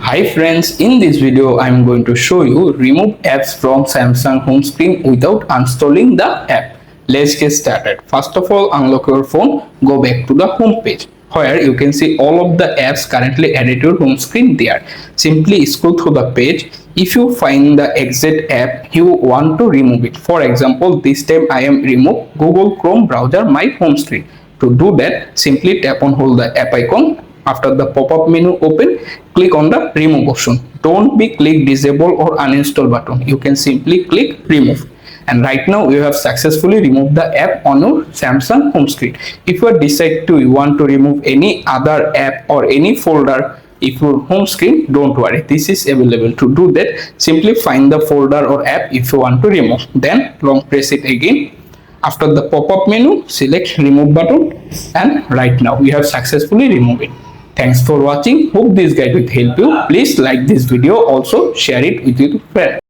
Hi friends, in this video I am going to show you remove apps from Samsung home screen without uninstalling the app. Let's get started. First of all, unlock your phone, go back to the home page where you can see all of the apps currently added to your home screen there. Simply scroll through the page. If you find the exact app you want to remove it. For example, this time I am remove Google Chrome browser my home screen. To do that, simply tap on hold the app icon. After the pop-up menu open, click on the remove option. Don't be click disable or uninstall button. You can simply click remove. And right now you have successfully removed the app on your Samsung home screen. If you decide to you want to remove any other app or any folder if your home screen, don't worry, this is available. To do that, simply find the folder or app if you want to remove, then long press it again. After the pop-up menu, select remove button, and right now we have successfully removed it. Thanks for watching. Hope this guide will help you. Please like this video, also share it with your friends.